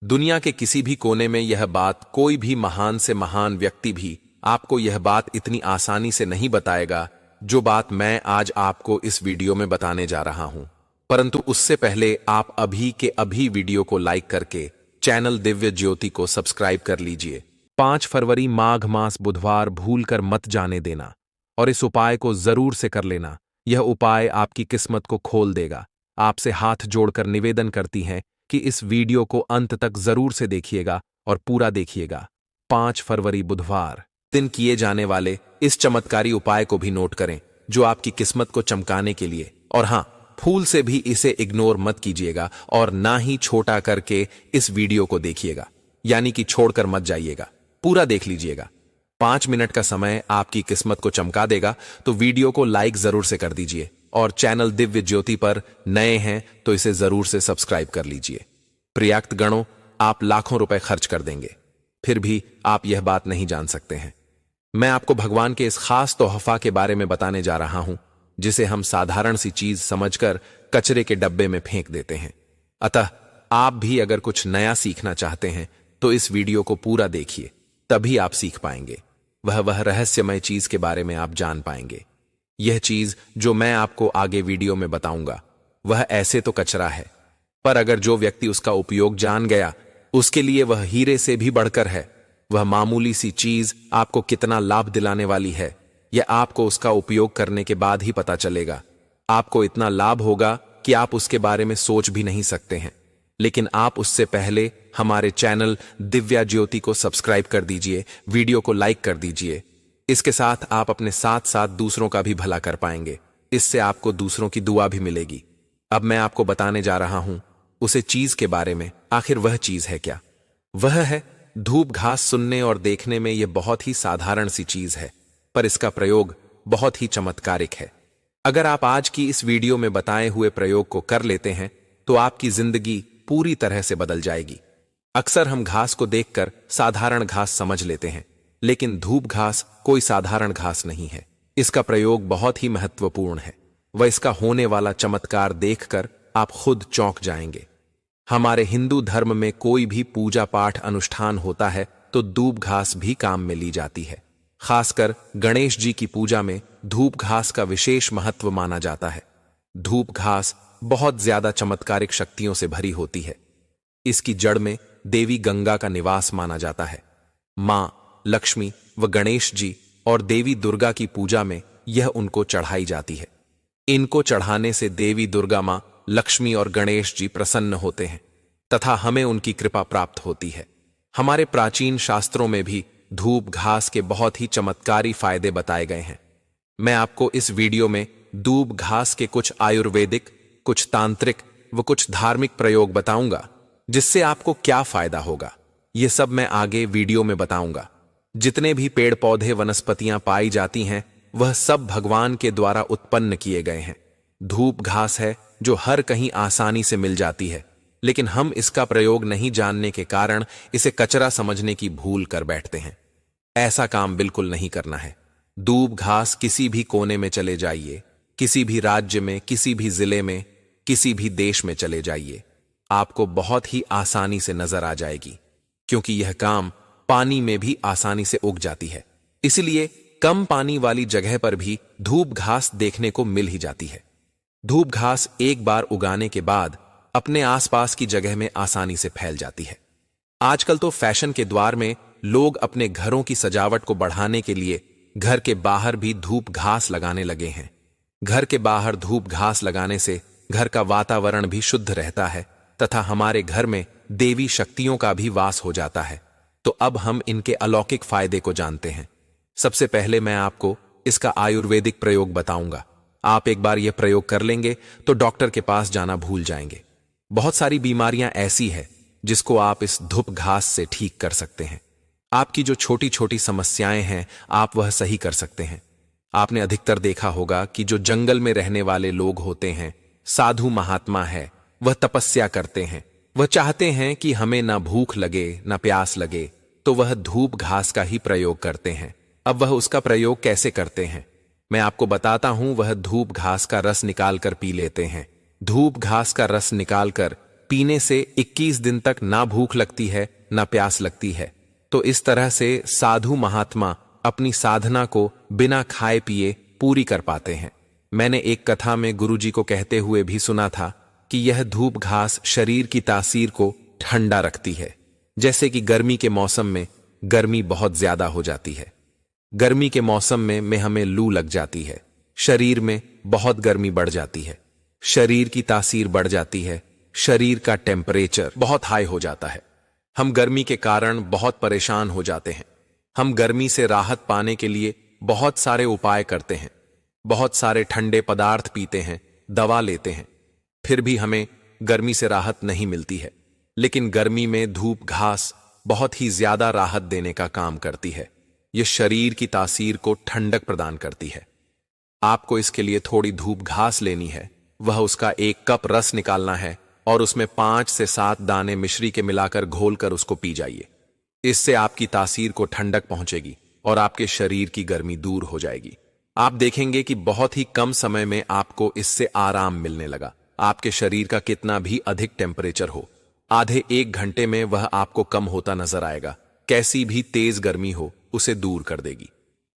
दुनिया के किसी भी कोने में यह बात कोई भी महान से महान व्यक्ति भी आपको यह बात इतनी आसानी से नहीं बताएगा जो बात मैं आज आपको इस वीडियो में बताने जा रहा हूं। परंतु उससे पहले आप अभी के अभी वीडियो को लाइक करके चैनल दिव्य ज्योति को सब्सक्राइब कर लीजिए। 5 फरवरी माघ मास बुधवार भूलकर मत जाने देना और इस उपाय को जरूर से कर लेना। यह उपाय आपकी किस्मत को खोल देगा। आपसे हाथ जोड़कर निवेदन करती हैं कि इस वीडियो को अंत तक जरूर से देखिएगा और पूरा देखिएगा। 5 फरवरी बुधवार दिन किए जाने वाले इस चमत्कारी उपाय को भी नोट करें जो आपकी किस्मत को चमकाने के लिए। और हां, फूल से भी इसे इग्नोर मत कीजिएगा और ना ही छोटा करके इस वीडियो को देखिएगा, यानी कि छोड़कर मत जाइएगा, पूरा देख लीजिएगा। 5 मिनट का समय आपकी किस्मत को चमका देगा, तो वीडियो को लाइक जरूर से कर दीजिए और चैनल दिव्य ज्योति पर नए हैं तो इसे जरूर से सब्सक्राइब कर लीजिए। प्रियाक्त गणों, आप लाखों रुपए खर्च कर देंगे, फिर भी आप यह बात नहीं जान सकते हैं। मैं आपको भगवान के इस खास तोहफा के बारे में बताने जा रहा हूं जिसे हम साधारण सी चीज समझकर कचरे के डब्बे में फेंक देते हैं। अतः आप भी अगर कुछ नया सीखना चाहते हैं तो इस वीडियो को पूरा देखिए, तभी आप सीख पाएंगे। वह रहस्यमय चीज के बारे में आप जान पाएंगे। यह चीज जो मैं आपको आगे वीडियो में बताऊंगा वह ऐसे तो कचरा है, पर अगर जो व्यक्ति उसका उपयोग जान गया उसके लिए वह हीरे से भी बढ़कर है। वह मामूली सी चीज आपको कितना लाभ दिलाने वाली है यह आपको उसका उपयोग करने के बाद ही पता चलेगा। आपको इतना लाभ होगा कि आप उसके बारे में सोच भी नहीं सकते हैं। लेकिन आप उससे पहले हमारे चैनल दिव्या ज्योति को सब्सक्राइब कर दीजिए, वीडियो को लाइक कर दीजिए। इसके साथ आप अपने साथ साथ दूसरों का भी भला कर पाएंगे। इससे आपको दूसरों की दुआ भी मिलेगी। अब मैं आपको बताने जा रहा हूं उसे चीज के बारे में। आखिर वह चीज है क्या? वह है धूप घास। सुनने और देखने में यह बहुत ही साधारण सी चीज है, पर इसका प्रयोग बहुत ही चमत्कारिक है। अगर आप आज की इस वीडियो में बताए हुए प्रयोग को कर लेते हैं तो आपकी जिंदगी पूरी तरह से बदल जाएगी। अक्सर हम घास को देखकर साधारण घास समझ लेते हैं, लेकिन धूप घास कोई साधारण घास नहीं है। इसका प्रयोग बहुत ही महत्वपूर्ण है। वह इसका होने वाला चमत्कार देखकर आप खुद चौंक जाएंगे। हमारे हिंदू धर्म में कोई भी पूजा पाठ अनुष्ठान होता है तो धूप घास भी काम में ली जाती है। खासकर गणेश जी की पूजा में धूप घास का विशेष महत्व माना जाता है। धूप घास बहुत ज्यादा चमत्कारिक शक्तियों से भरी होती है। इसकी जड़ में देवी गंगा का निवास माना जाता है। मां लक्ष्मी व गणेश जी और देवी दुर्गा की पूजा में यह उनको चढ़ाई जाती है। इनको चढ़ाने से देवी दुर्गा मां लक्ष्मी और गणेश जी प्रसन्न होते हैं तथा हमें उनकी कृपा प्राप्त होती है। हमारे प्राचीन शास्त्रों में भी धूप घास के बहुत ही चमत्कारी फायदे बताए गए हैं। मैं आपको इस वीडियो में धूप घास के कुछ आयुर्वेदिक, कुछ तांत्रिक व कुछ धार्मिक प्रयोग बताऊंगा जिससे आपको क्या फायदा होगा। ये सब मैं आगे वीडियो में बताऊंगा। जितने भी पेड़ पौधे वनस्पतियां पाई जाती हैं वह सब भगवान के द्वारा उत्पन्न किए गए हैं। धूप घास है जो हर कहीं आसानी से मिल जाती है, लेकिन हम इसका प्रयोग नहीं जानने के कारण इसे कचरा समझने की भूल कर बैठते हैं। ऐसा काम बिल्कुल नहीं करना है। धूप घास किसी भी कोने में चले जाइए, किसी भी राज्य में, किसी भी जिले में, किसी भी देश में चले जाइए, आपको बहुत ही आसानी से नजर आ जाएगी, क्योंकि यह काम पानी में भी आसानी से उग जाती है। इसलिए कम पानी वाली जगह पर भी धूप घास देखने को मिल ही जाती है। धूप घास एक बार उगाने के बाद अपने आसपास की जगह में आसानी से फैल जाती है। आजकल तो फैशन के द्वार में लोग अपने घरों की सजावट को बढ़ाने के लिए घर के बाहर भी धूप घास लगाने लगे हैं। घर के बाहर धूप घास लगाने से घर का वातावरण भी शुद्ध रहता है तथा हमारे घर में देवी शक्तियों का भी वास हो जाता है। तो अब हम इनके अलौकिक फायदे को जानते हैं। सबसे पहले मैं आपको इसका आयुर्वेदिक प्रयोग बताऊंगा। आप एक बार यह प्रयोग कर लेंगे तो डॉक्टर के पास जाना भूल जाएंगे। बहुत सारी बीमारियां ऐसी है जिसको आप इस धूप घास से ठीक कर सकते हैं। आपकी जो छोटी छोटी समस्याएं हैं आप वह सही कर सकते हैं। आपने अधिकतर देखा होगा कि जो जंगल में रहने वाले लोग होते हैं, साधु महात्मा है, वह तपस्या करते हैं। वह चाहते हैं कि हमें ना भूख लगे ना प्यास लगे, तो वह धूप घास का ही प्रयोग करते हैं। अब वह उसका प्रयोग कैसे करते हैं मैं आपको बताता हूं। वह धूप घास का रस निकालकर पी लेते हैं। धूप घास का रस निकालकर पीने से 21 दिन तक ना भूख लगती है ना प्यास लगती है। तो इस तरह से साधु महात्मा अपनी साधना को बिना खाए पिए पूरी कर पाते हैं। मैंने एक कथा में गुरुजी को कहते हुए भी सुना था कि यह धूप घास शरीर की तासीर को ठंडा रखती है। जैसे कि गर्मी के मौसम में गर्मी बहुत ज्यादा हो जाती है, गर्मी के मौसम में हमें लू लग जाती है, शरीर में बहुत गर्मी बढ़ जाती है, शरीर की तासीर बढ़ जाती है, शरीर का टेम्परेचर बहुत हाई हो जाता है। हम गर्मी के कारण बहुत परेशान हो जाते हैं। हम गर्मी से राहत पाने के लिए बहुत सारे उपाय करते हैं, बहुत सारे ठंडे पदार्थ पीते हैं, दवा लेते हैं, फिर भी हमें गर्मी से राहत नहीं मिलती है। लेकिन गर्मी में धूप घास बहुत ही ज्यादा राहत देने का काम करती है। यह शरीर की तासीर को ठंडक प्रदान करती है। आपको इसके लिए थोड़ी धूप घास लेनी है, वह उसका 1 कप रस निकालना है और उसमें 5 से 7 दाने मिश्री के मिलाकर घोलकर उसको पी जाइए। इससे आपकी तासीर को ठंडक पहुंचेगी और आपके शरीर की गर्मी दूर हो जाएगी। आप देखेंगे कि बहुत ही कम समय में आपको इससे आराम मिलने लगा। आपके शरीर का कितना भी अधिक टेम्परेचर हो, आधे 1 घंटे में वह आपको कम होता नजर आएगा। कैसी भी तेज गर्मी हो उसे दूर कर देगी।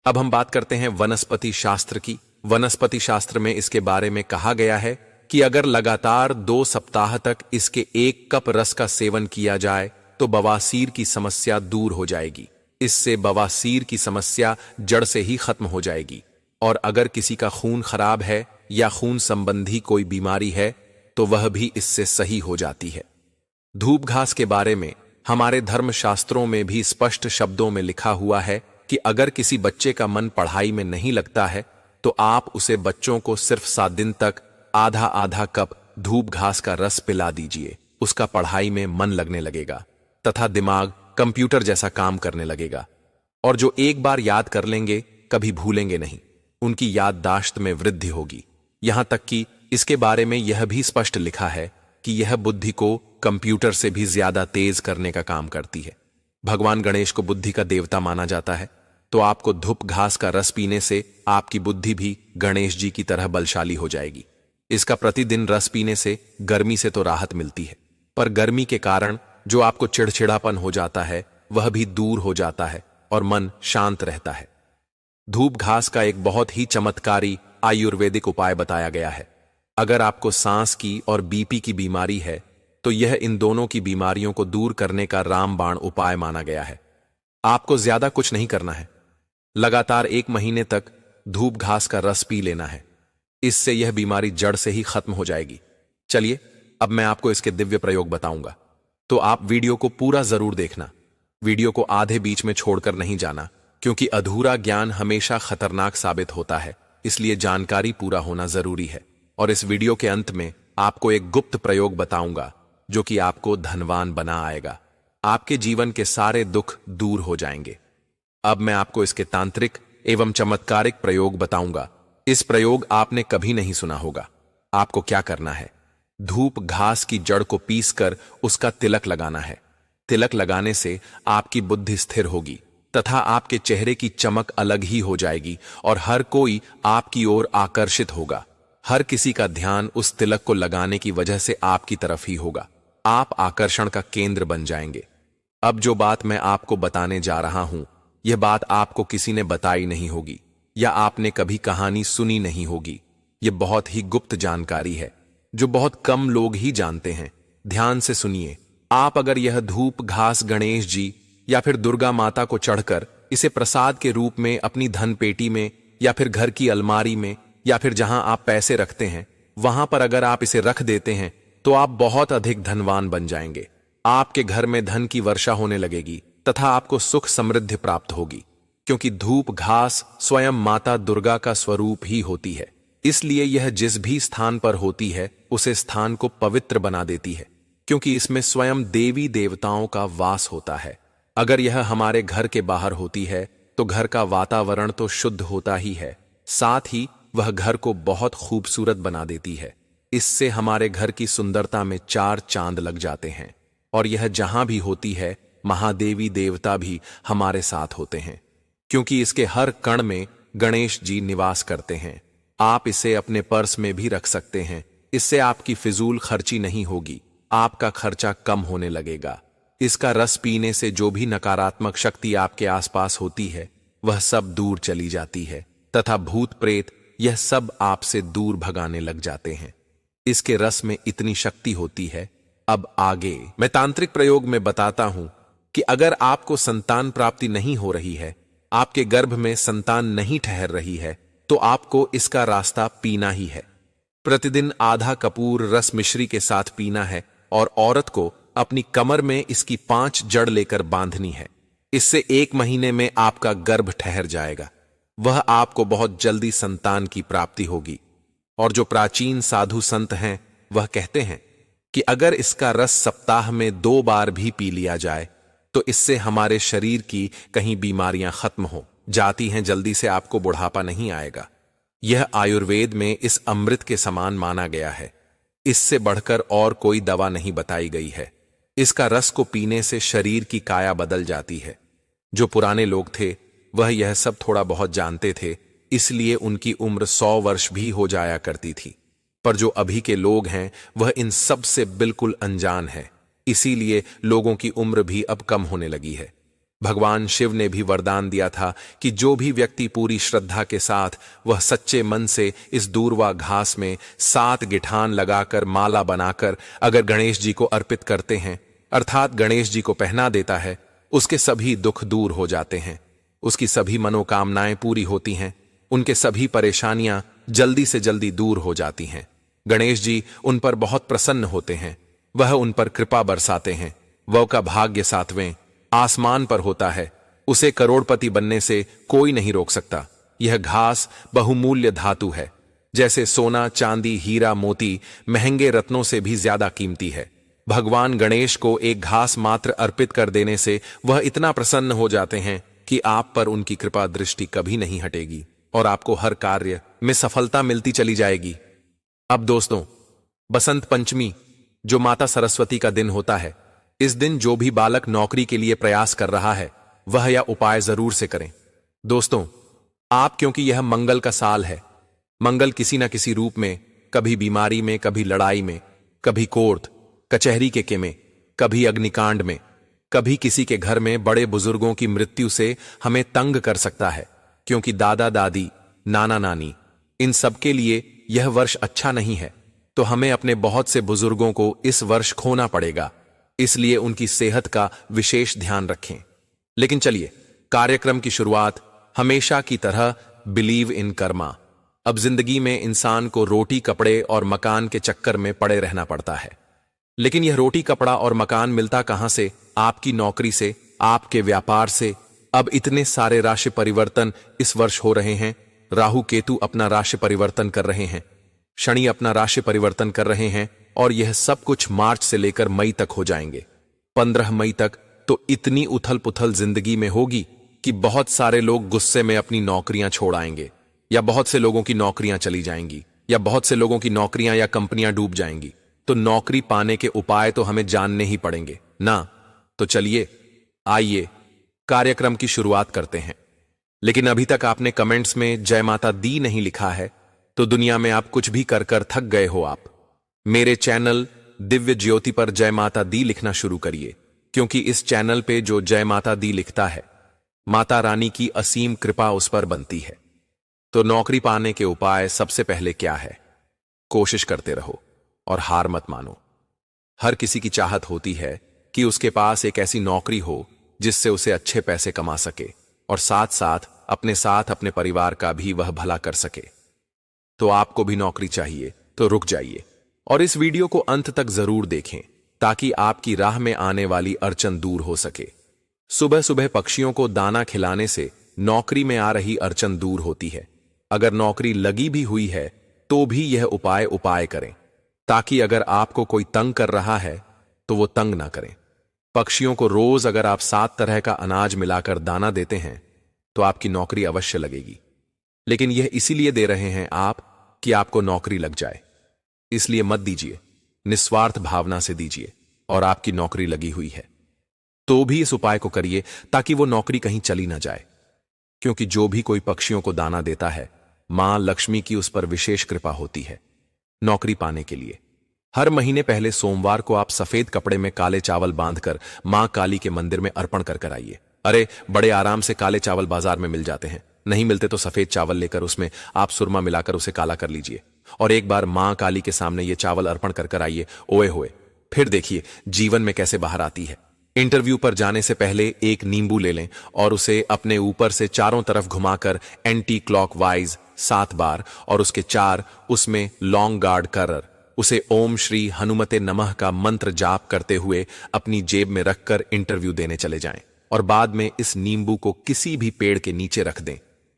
अब हम बात करते हैं वनस्पति शास्त्र की। वनस्पति शास्त्र में इसके बारे में कहा गया है कि अगर लगातार 2 सप्ताह तक इसके 1 कप रस का सेवन किया जाए तो बवासीर की समस्या दूर हो जाएगी। इससे बवासीर की समस्या जड़ से ही खत्म हो जाएगी। और अगर किसी का खून खराब है या खून संबंधी कोई बीमारी है तो वह भी इससे सही हो जाती है। धूप घास के बारे में हमारे धर्मशास्त्रों में भी स्पष्ट शब्दों में लिखा हुआ है कि अगर किसी बच्चे का मन पढ़ाई में नहीं लगता है तो आप उसे बच्चों को सिर्फ 7 दिन तक आधा आधा कप धूप घास का रस पिला दीजिए। उसका पढ़ाई में मन लगने लगेगा तथा दिमाग कंप्यूटर जैसा काम करने लगेगा। और जो एक बार याद कर लेंगे कभी भूलेंगे नहीं, उनकी याददाश्त में वृद्धि होगी। यहां तक कि इसके बारे में यह भी स्पष्ट लिखा है कि यह बुद्धि को कंप्यूटर से भी ज्यादा तेज करने का काम करती है। भगवान गणेश को बुद्धि का देवता माना जाता है, तो आपको धूप घास का रस पीने से आपकी बुद्धि भी गणेश जी की तरह बलशाली हो जाएगी। इसका प्रतिदिन रस पीने से गर्मी से तो राहत मिलती है, पर गर्मी के कारण जो आपको चिड़चिड़ापन हो जाता है वह भी दूर हो जाता है और मन शांत रहता है। धूप घास का एक बहुत ही चमत्कारी आयुर्वेदिक उपाय बताया गया है। अगर आपको सांस की और बीपी की बीमारी है तो यह इन दोनों की बीमारियों को दूर करने का रामबाण उपाय माना गया है। आपको ज्यादा कुछ नहीं करना है, लगातार 1 महीने तक धूप घास का रस पी लेना है। इससे यह बीमारी जड़ से ही खत्म हो जाएगी। चलिए अब मैं आपको इसके दिव्य प्रयोग बताऊंगा, तो आप वीडियो को पूरा जरूर देखना। वीडियो को आधे बीच में छोड़कर नहीं जाना, क्योंकि अधूरा ज्ञान हमेशा खतरनाक साबित होता है, इसलिए जानकारी पूरा होना जरूरी है। और इस वीडियो के अंत में आपको एक गुप्त प्रयोग बताऊंगा जो कि आपको धनवान बना आएगा। आपके जीवन के सारे दुख दूर हो जाएंगे। अब मैं आपको इसके तांत्रिक एवं चमत्कारिक प्रयोग बताऊंगा। इस प्रयोग आपने कभी नहीं सुना होगा। आपको क्या करना है, धूप घास की जड़ को पीसकर उसका तिलक लगाना है। तिलक लगाने से आपकी बुद्धि स्थिर होगी तथा आपके चेहरे की चमक अलग ही हो जाएगी और हर कोई आपकी ओर आकर्षित होगा। हर किसी का ध्यान उस तिलक को लगाने की वजह से आपकी तरफ ही होगा। आप आकर्षण का केंद्र बन जाएंगे। अब जो बात मैं आपको बताने जा रहा हूं, यह बात आपको किसी ने बताई नहीं होगी या आपने कभी कहानी सुनी नहीं होगी। यह बहुत ही गुप्त जानकारी है जो बहुत कम लोग ही जानते हैं। ध्यान से सुनिए। आप अगर यह धूप घास गणेश जी या फिर दुर्गा माता को चढ़कर इसे प्रसाद के रूप में अपनी धन पेटी में या फिर घर की अलमारी में या फिर जहां आप पैसे रखते हैं वहां पर अगर आप इसे रख देते हैं तो आप बहुत अधिक धनवान बन जाएंगे। आपके घर में धन की वर्षा होने लगेगी तथा आपको सुख समृद्धि प्राप्त होगी, क्योंकि धूप घास स्वयं माता दुर्गा का स्वरूप ही होती है। इसलिए यह जिस भी स्थान पर होती है उसे स्थान को पवित्र बना देती है, क्योंकि इसमें स्वयं देवी देवताओं का वास होता है। अगर यह हमारे घर के बाहर होती है तो घर का वातावरण तो शुद्ध होता ही है, साथ ही वह घर को बहुत खूबसूरत बना देती है। इससे हमारे घर की सुंदरता में 4 चांद लग जाते हैं। और यह जहां भी होती है महादेवी देवता भी हमारे साथ होते हैं, क्योंकि इसके हर कण में गणेश जी निवास करते हैं। आप इसे अपने पर्स में भी रख सकते हैं। इससे आपकी फिजूल खर्ची नहीं होगी। आपका खर्चा कम होने लगेगा। इसका रस पीने से जो भी नकारात्मक शक्ति आपके आसपास होती है वह सब दूर चली जाती है तथा भूत प्रेत यह सब आपसे दूर भगाने लग जाते हैं। इसके रस में इतनी शक्ति होती है। अब आगे मैं तांत्रिक प्रयोग में बताता हूं कि अगर आपको संतान प्राप्ति नहीं हो रही है, आपके गर्भ में संतान नहीं ठहर रही है, तो आपको इसका रास्ता पीना ही है। प्रतिदिन आधा कपूर रस मिश्री के साथ पीना है और औरत को अपनी कमर में इसकी 5 जड़ लेकर बांधनी है। इससे 1 महीने में आपका गर्भ ठहर जाएगा। वह आपको बहुत जल्दी संतान की प्राप्ति होगी। और जो प्राचीन साधु संत हैं वह कहते हैं कि अगर इसका रस सप्ताह में 2 बार भी पी लिया जाए तो इससे हमारे शरीर की कहीं बीमारियां खत्म हो जाती हैं, जल्दी से आपको बुढ़ापा नहीं आएगा। यह आयुर्वेद में इस अमृत के समान माना गया है। इससे बढ़कर और कोई दवा नहीं बताई गई है। इसका रस को पीने से शरीर की काया बदल जाती है। जो पुराने लोग थे वह यह सब थोड़ा बहुत जानते थे, इसलिए उनकी उम्र 100 वर्ष भी हो जाया करती थी। पर जो अभी के लोग हैं वह इन सब से बिल्कुल अनजान है, इसीलिए लोगों की उम्र भी अब कम होने लगी है। भगवान शिव ने भी वरदान दिया था कि जो भी व्यक्ति पूरी श्रद्धा के साथ वह सच्चे मन से इस दूर्वा घास में 7 गिठान लगाकर माला बनाकर अगर गणेश जी को अर्पित करते हैं, अर्थात गणेश जी को पहना देता है, उसके सभी दुख दूर हो जाते हैं, उसकी सभी मनोकामनाएं पूरी होती हैं, उनके सभी परेशानियां जल्दी से जल्दी दूर हो जाती हैं। गणेश जी उन पर बहुत प्रसन्न होते हैं, वह उन पर कृपा बरसाते हैं। वह का भाग्य 7वें आसमान पर होता है, उसे करोड़पति बनने से कोई नहीं रोक सकता। यह घास बहुमूल्य धातु है, जैसे सोना, चांदी, हीरा, मोती महंगे रत्नों से भी ज्यादा कीमती है। भगवान गणेश को एक घास मात्र अर्पित कर देने से वह इतना प्रसन्न हो जाते हैं कि आप पर उनकी कृपा दृष्टि कभी नहीं हटेगी और आपको हर कार्य में सफलता मिलती चली जाएगी। अब दोस्तों, बसंत पंचमी जो माता सरस्वती का दिन होता है, इस दिन जो भी बालक नौकरी के लिए प्रयास कर रहा है वह यह उपाय जरूर से करें। दोस्तों, आप क्योंकि यह मंगल का साल है, मंगल किसी न किसी रूप में, कभी बीमारी में, कभी लड़ाई में, कभी कोर्ट कचहरी के किमे, कभी अग्निकांड में, कभी किसी के घर में बड़े बुजुर्गों की मृत्यु से हमें तंग कर सकता है। क्योंकि दादा दादी, नाना नानी, इन सबके लिए यह वर्ष अच्छा नहीं है, तो हमें अपने बहुत से बुजुर्गों को इस वर्ष खोना पड़ेगा। इसलिए उनकी सेहत का विशेष ध्यान रखें। लेकिन चलिए, कार्यक्रम की शुरुआत हमेशा की तरह बिलीव इन कर्मा। अब जिंदगी में इंसान को रोटी, कपड़े और मकान के चक्कर में पड़े रहना पड़ता है। लेकिन यह रोटी, कपड़ा और मकान मिलता कहां से? आपकी नौकरी से, आपके व्यापार से। अब इतने सारे राशि परिवर्तन इस वर्ष हो रहे हैं। राहु केतु अपना राशि परिवर्तन कर रहे हैं, शनि अपना राशि परिवर्तन कर रहे हैं, और यह सब कुछ मार्च से लेकर मई तक हो जाएंगे। 15 मई तक तो इतनी उथल पुथल जिंदगी में होगी कि बहुत सारे लोग गुस्से में अपनी नौकरियां छोड़ आएंगे, या बहुत से लोगों की नौकरियां चली जाएंगी, या बहुत से लोगों की नौकरियां या कंपनियां डूब जाएंगी। तो नौकरी पाने के उपाय तो हमें जानने ही पड़ेंगे ना। तो चलिए, आइए कार्यक्रम की शुरुआत करते हैं। लेकिन अभी तक आपने कमेंट्स में जय माता दी नहीं लिखा है, तो दुनिया में आप कुछ भी कर कर थक गए हो। आप मेरे चैनल दिव्य ज्योति पर जय माता दी लिखना शुरू करिए, क्योंकि इस चैनल पे जो जय माता दी लिखता है, माता रानी की असीम कृपा उस पर बनती है। तो नौकरी पाने के उपाय सबसे पहले क्या है? कोशिश करते रहो और हार मत मानो। हर किसी की चाहत होती है कि उसके पास एक ऐसी नौकरी हो जिससे उसे अच्छे पैसे कमा सके और साथ साथ अपने परिवार का भी वह भला कर सके। तो आपको भी नौकरी चाहिए तो रुक जाइए और इस वीडियो को अंत तक जरूर देखें, ताकि आपकी राह में आने वाली अड़चन दूर हो सके। सुबह सुबह पक्षियों को दाना खिलाने से नौकरी में आ रही अड़चन दूर होती है। अगर नौकरी लगी भी हुई है तो भी यह उपाय करें, ताकि अगर आपको कोई तंग कर रहा है तो वो तंग ना करें। पक्षियों को रोज अगर आप 7 तरह का अनाज मिलाकर दाना देते हैं तो आपकी नौकरी अवश्य लगेगी। लेकिन यह इसीलिए दे रहे हैं आप कि आपको नौकरी लग जाए, इसलिए मत दीजिए, निस्वार्थ भावना से दीजिए और आपकी नौकरी लगी हुई है तो भी इस उपाय को करिए, ताकि वो नौकरी कहीं चली ना जाए। क्योंकि जो भी कोई पक्षियों को दाना देता है, मां लक्ष्मी की उस पर विशेष कृपा होती है नौकरी पाने के लिए। हर महीने पहले सोमवार को आप सफेद कपड़े में काले चावल बांधकर मां काली के मंदिर में अर्पण कर आइए। अरे बड़े आराम से काले चावल बाजार में मिल जाते हैं, नहीं मिलते तो सफेद चावल लेकर उसमें आप सुरमा मिलाकर उसे काला कर लीजिए और एक बार मां काली के सामने ये चावल अर्पण कर आइए। ओए होए, फिर देखिए जीवन में कैसे बाहर आती है। इंटरव्यू पर जाने से पहले एक नींबू ले लें और उसे अपने ऊपर से चारों तरफ घुमाकर एंटी क्लॉकवाइज 7 बार और उसके 4 उसमें लॉन्ग गार्ड कर उसे ओम श्री हनुमते नमः का मंत्र जाप करते हुए अपनी जेब में रखकर इंटरव्यू देने चले जाएं और बाद में इस नींबू को किसी भी पेड़ के नीचे रख दें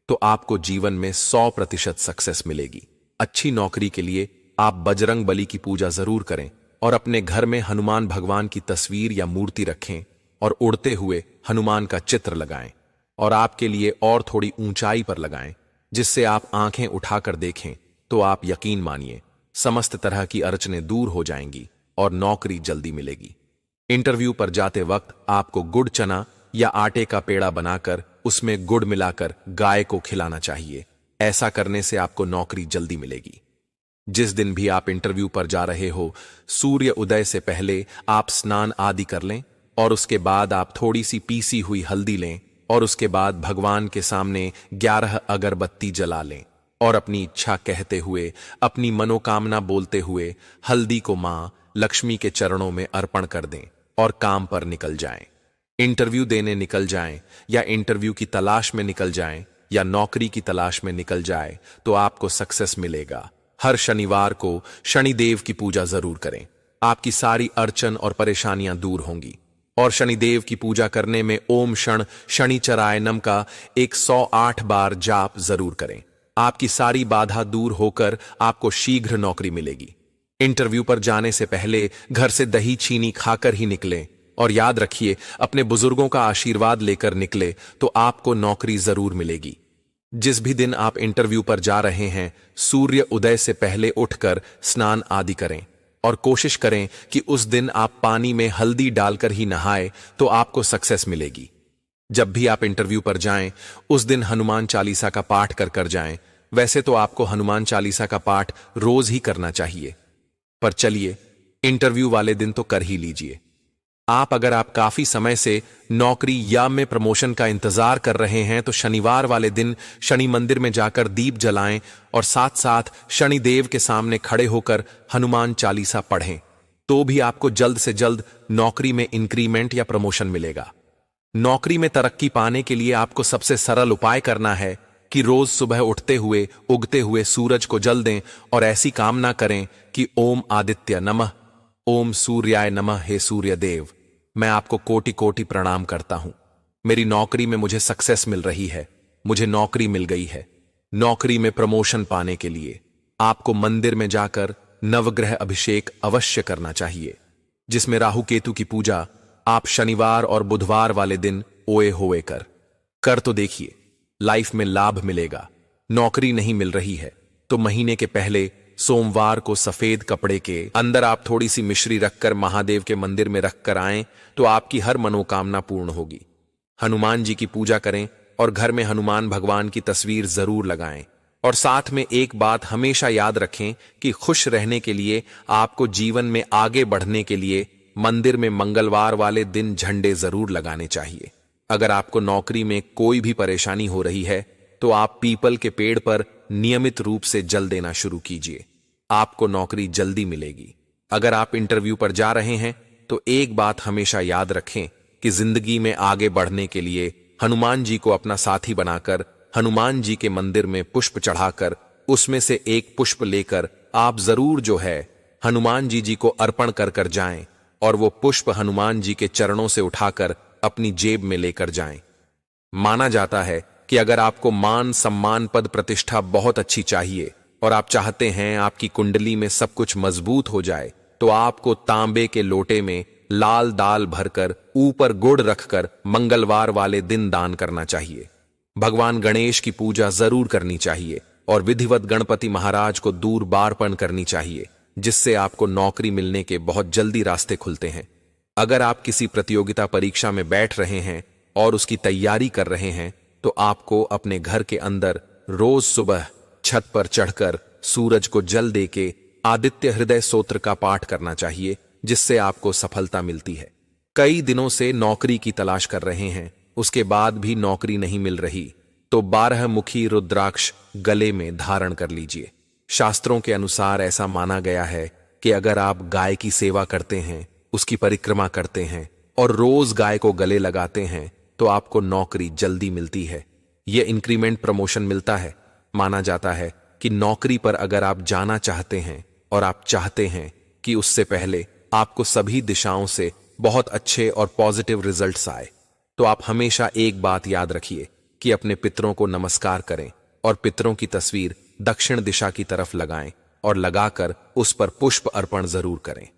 तो आपको जीवन में 100% सक्सेस मिलेगी। अच्छी नौकरी के लिए आप बजरंग बली की पूजा जरूर करें और अपने घर में हनुमान भगवान की तस्वीर या मूर्ति रखें और उड़ते हुए हनुमान का चित्र लगाएं और आपके लिए और थोड़ी ऊंचाई पर लगाएं जिससे आप आंखें उठाकर देखें तो आप यकीन मानिए समस्त तरह की अड़चनें दूर हो जाएंगी और नौकरी जल्दी मिलेगी। इंटरव्यू पर जाते वक्त आपको गुड़ चना या आटे का पेड़ा बनाकर उसमें गुड़ मिलाकर गाय को खिलाना चाहिए। ऐसा करने से आपको नौकरी जल्दी मिलेगी। जिस दिन भी आप इंटरव्यू पर जा रहे हो, सूर्य उदय से पहले आप स्नान आदि कर लें और उसके बाद आप थोड़ी सी पीसी हुई हल्दी लें और उसके बाद भगवान के सामने 11 अगरबत्ती जला लें और अपनी इच्छा कहते हुए, अपनी मनोकामना बोलते हुए हल्दी को मां लक्ष्मी के चरणों में अर्पण कर दें और काम पर निकल जाएं। इंटरव्यू देने निकल जाएं या इंटरव्यू की तलाश में निकल जाएं या नौकरी की तलाश में निकल जाए तो आपको सक्सेस मिलेगा। हर शनिवार को शनिदेव की पूजा जरूर करें, आपकी सारी अड़चन और परेशानियां दूर होंगी। और शनिदेव की पूजा करने में ओम शण शनिचरायनम का 108 बार जाप जरूर करें। आपकी सारी बाधा दूर होकर आपको शीघ्र नौकरी मिलेगी। इंटरव्यू पर जाने से पहले घर से दही चीनी खाकर ही निकलें और याद रखिए अपने बुजुर्गों का आशीर्वाद लेकर निकले तो आपको नौकरी जरूर मिलेगी। जिस भी दिन आप इंटरव्यू पर जा रहे हैं, सूर्य उदय से पहले उठकर स्नान आदि करें और कोशिश करें कि उस दिन आप पानी में हल्दी डालकर ही नहाएं तो आपको सक्सेस मिलेगी। जब भी आप इंटरव्यू पर जाएं, उस दिन हनुमान चालीसा का पाठ कर जाएं। वैसे तो आपको हनुमान चालीसा का पाठ रोज ही करना चाहिए, पर चलिए इंटरव्यू वाले दिन तो कर ही लीजिए। अगर आप काफी समय से नौकरी या में प्रमोशन का इंतजार कर रहे हैं तो शनिवार वाले दिन शनि मंदिर में जाकर दीप जलाएं और साथ साथ शनिदेव के सामने खड़े होकर हनुमान चालीसा पढ़ें तो भी आपको जल्द से जल्द नौकरी में इंक्रीमेंट या प्रमोशन मिलेगा। नौकरी में तरक्की पाने के लिए आपको सबसे सरल उपाय करना है कि रोज सुबह उठते हुए उगते हुए सूरज को जल दें और ऐसी कामना करें कि ओम आदित्य नमः, ओम सूर्याय नमः। हे सूर्य देव, मैं आपको कोटि कोटि प्रणाम करता हूं। मेरी नौकरी में मुझे सक्सेस मिल रही है, मुझे नौकरी मिल गई है। नौकरी में प्रमोशन पाने के लिए आपको मंदिर में जाकर नवग्रह अभिषेक अवश्य करना चाहिए, जिसमें राहु केतु की पूजा आप शनिवार और बुधवार वाले दिन ओए होए कर तो देखिए, लाइफ में लाभ मिलेगा। नौकरी नहीं मिल रही है तो महीने के पहले सोमवार को सफेद कपड़े के अंदर आप थोड़ी सी मिश्री रखकर महादेव के मंदिर में रखकर आएं तो आपकी हर मनोकामना पूर्ण होगी। हनुमान जी की पूजा करें और घर में हनुमान भगवान की तस्वीर जरूर लगाएं। और साथ में एक बात हमेशा याद रखें कि खुश रहने के लिए, आपको जीवन में आगे बढ़ने के लिए मंदिर में मंगलवार वाले दिन झंडे जरूर लगाने चाहिए। अगर आपको नौकरी में कोई भी परेशानी हो रही है तो आप पीपल के पेड़ पर नियमित रूप से जल देना शुरू कीजिए, आपको नौकरी जल्दी मिलेगी। अगर आप इंटरव्यू पर जा रहे हैं तो एक बात हमेशा याद रखें कि जिंदगी में आगे बढ़ने के लिए हनुमान जी को अपना साथी बनाकर हनुमान जी के मंदिर में पुष्प चढ़ाकर उसमें से एक पुष्प लेकर आप जरूर जो है हनुमान जी को अर्पण कर जाएं और वो पुष्प हनुमान जी के चरणों से उठाकर अपनी जेब में लेकर जाएं। माना जाता है कि अगर आपको मान सम्मान पद प्रतिष्ठा बहुत अच्छी चाहिए और आप चाहते हैं आपकी कुंडली में सब कुछ मजबूत हो जाए तो आपको तांबे के लोटे में लाल दाल भरकर ऊपर गुड़ रखकर मंगलवार वाले दिन दान करना चाहिए। भगवान गणेश की पूजा जरूर करनी चाहिए और विधिवत गणपति महाराज को दूर बारपण करनी चाहिए, जिससे आपको नौकरी मिलने के बहुत जल्दी रास्ते खुलते हैं। अगर आप किसी प्रतियोगिता परीक्षा में बैठ रहे हैं और उसकी तैयारी कर रहे हैं तो आपको अपने घर के अंदर रोज सुबह छत पर चढ़कर सूरज को जल देके आदित्य हृदय स्तोत्र का पाठ करना चाहिए, जिससे आपको सफलता मिलती है। कई दिनों से नौकरी की तलाश कर रहे हैं, उसके बाद भी नौकरी नहीं मिल रही, तो 12 मुखी रुद्राक्ष गले में धारण कर लीजिए। शास्त्रों के अनुसार ऐसा माना गया है कि अगर आप गाय की सेवा करते हैं, उसकी परिक्रमा करते हैं और रोज गाय को गले लगाते हैं, तो आपको नौकरी जल्दी मिलती है। यह इंक्रीमेंट प्रमोशन मिलता है। माना जाता है कि नौकरी पर अगर आप जाना चाहते हैं और आप चाहते हैं कि उससे पहले आपको सभी दिशाओं से बहुत अच्छे और पॉजिटिव रिजल्ट्स आए, तो आप हमेशा एक बात याद रखिए कि अपने पितरों को नमस्कार करें और पितरों की तस्वीर दक्षिण दिशा की तरफ लगाएं और लगाकर उस पर पुष्प अर्पण जरूर करें।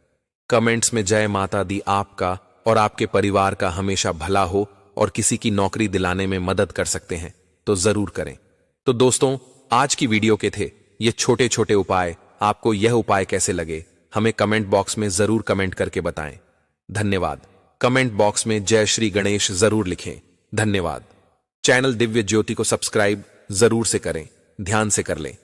कमेंट्स में जय माता दी आपका और आपके परिवार का हमेशा भला हो और किसी की नौकरी दिलाने में मदद कर सकते हैं तो जरूर करें। तो दोस्तों, आज की वीडियो के थे ये छोटे छोटे उपाय। आपको यह उपाय कैसे लगे हमें कमेंट बॉक्स में जरूर कमेंट करके बताएं। धन्यवाद। कमेंट बॉक्स में जय श्री गणेश जरूर लिखें। धन्यवाद। चैनल दिव्य ज्योति को सब्सक्राइब जरूर से करें, ध्यान से कर लें।